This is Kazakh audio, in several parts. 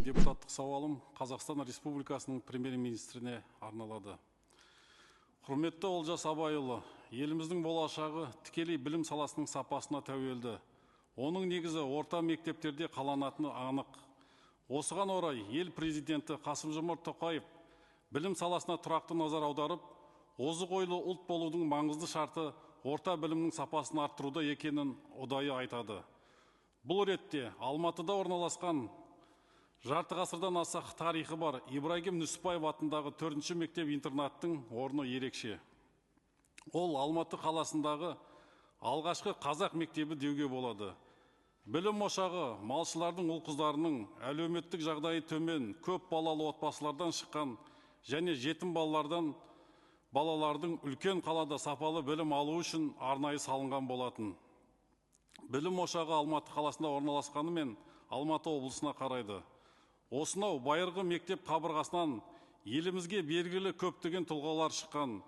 депутаттық сауалым Қазақстан Республикасының премьер-министріне арналады. Құрметті Олжас Абайұлы, еліміздің болашағы тікелей білім саласының сапасына тәуелді. Оның негізі орта мектептерде қаланатыны анық. Осыған орай ел президенті Қасым-Жомарт Тоқаев білім саласына тұрақты назар аударып, озық ойлы ұлт болудың маңызды шарты орта білімнің сапасын арттыруда екенін ұдайы айтады. Бұл ретте Алматыда орналасқан жарты ғасырдан аса тарихы бар Ибрагим Нүсіпбаев атындағы 4-ші мектеп-интернаттың орны ерекше. Ол Алматы қаласындағы алғашқы қазақ мектебі деуге болады. Білім ошағы малшылардың ұл-қыздарының әлеуметтік жағдайы төмен, көп балалы отбасылардан шыққан және жетім балалардың үлкен қалада сапалы білім алу үшін арнайы салынған болатын. Білім ошағы Алматы қаласында орналасқанымен Алматы облысына қарайды. Осынау байырғы мектеп қабырғасынан елімізге белгілі көптеген тұлғалар шыққан.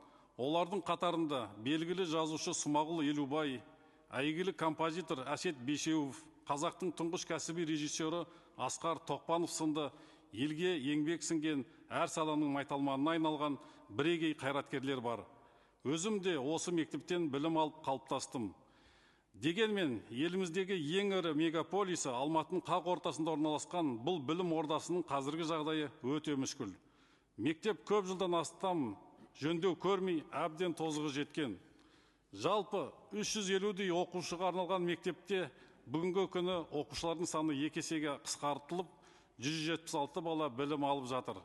Олардың қатарында белгілі жазушы Смағұл Елубай, әйгілі композитор Әсет Бейшеуов, қазақтың тұңғыш кәсіби режиссері Асқар Тоқпанов сынды елге еңбек сіңген әр саланың майталманына айналған бірегей қайраткерлер бар. Өзім де осы мектептен білім алып қалыптастым. Дегенмен, еліміздегі ең ірі мегаполисі Алматының қақ ортасында орналасқан бұл білім ордасының қазіргі жағдайы өте мүшкіл. Мектеп көп жылдан астам жөндеу көрмей, әбден тозығы жеткен. Жалпы 350-дей оқушыға арналған мектепте бүгінгі күні оқушылардың саны 2 есеге қысқартылып, 176 бала білім алып жатыр.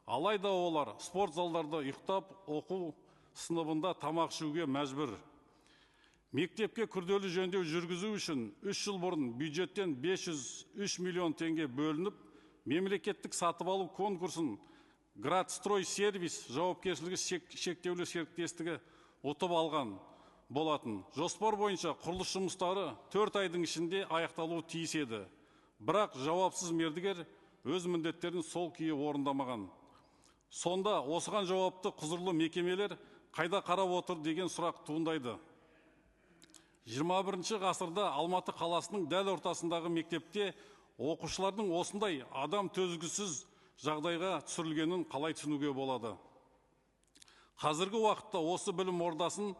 Алайда олар спорт залдарда ұйықтап, оқу сыныбында тамақ ішуге мәжбүр. Мектепке күрделі жөндеу жүргізу үшін 3 жыл бұрын бюджеттен 503 миллион теңге бөлініп, мемлекеттік сатып алу конкурсын Градстрой сервис жауапкершілігі шектеулі серіктестігі ұтып алған болатын. Жоспар бойынша құрылыс жұмыстары 4 айдың ішінде аяқталуы тиіс еді. Бірақ жауапсыз мердігер өз міндеттерін сол күйі орындамаған. Сонда осыған жауапты құзырлы мекемелер қайда қарап отыр деген сұрақ туындайды. 21 ғасырда Алматы қаласының дәл ортасындағы мектепте оқушылардың осындай адам төзгісіз жағдайға түсірілгенін қалай түсінуге болады. Қазіргі уақытта осы білім ордасын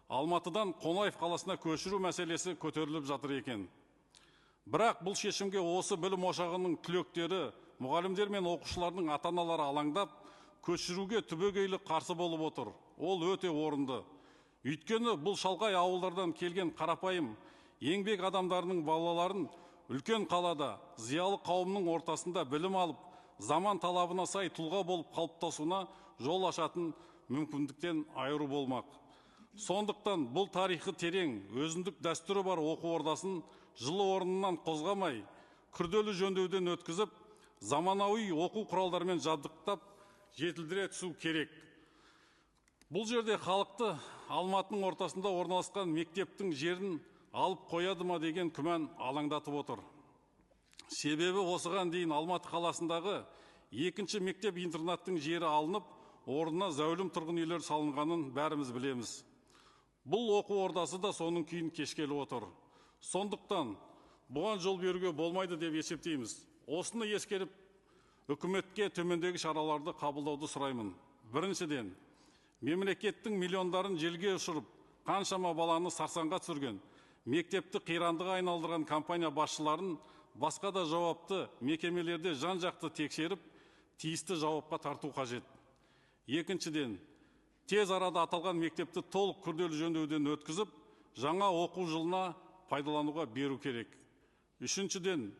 Алматыдан Қонаев қаласына көшіру мәселесі көтеріліп жатыр екен. Бірақ бұл шешімге осы білім ошағының түлектері, мұғалімдер мен оқушылардың ата-аналары алаңдап, көшіруге түбегейлі қарсы болып отыр. Ол өте орынды. Өйткені бұл шалғай ауылдардан келген қарапайым еңбек адамдарының балаларын үлкен қалада зиялы қауымның ортасында білім алып, заман талабына сай тұлға болып қалыптасуына жол ашатын мүмкіндіктен айыру болмақ. Сондықтан бұл тарихы терең, өзіндік дәстүрі бар оқу ордасын жылы орнынан қозғамай, күрделі жөндеуден өткізіп, заманауи оқу құралдарымен жабдықтап, жетілдіре түсу керек. Бұл жерде халықты Алматының ортасында орналасқан мектептің жерін алып қояды ма деген күмән алаңдатып отыр. Себебі осыған дейін Алматы қаласындағы 2-ші мектеп-интернаттың жері алынып, орнына зәулім тұрғын үйлер салынғанын бәріміз білеміз. Бұл оқу ордасы да соның күйін кешкелі отыр. Сондықтан бұған жол беруге болмайды деп есептейміз. Осыны ескеріп, үкіметке төмендегі шараларды қабылдауды сұраймын. Біріншіден, мемлекеттің миллиондарын желге ұшырып, қаншама баланы сарсаңға түсірген, мектепті қирандыға айналдырған компания басшыларын басқа да жауапты мекемелерде жан-жақты тексеріп, тиісті жауапқа тарту қажет. Екіншіден, тез арада аталған мектепті толық күрделі жөндеуден өткізіп, жаңа оқу жылына пайдалануға беру керек. Үшіншіден,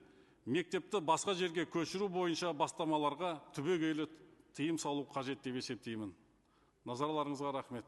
мектепті басқа жерге көшіру бойынша бастамаларға түбегейлі тыйым салу қажет деп есептеймін. Назарларыңызға рахмет.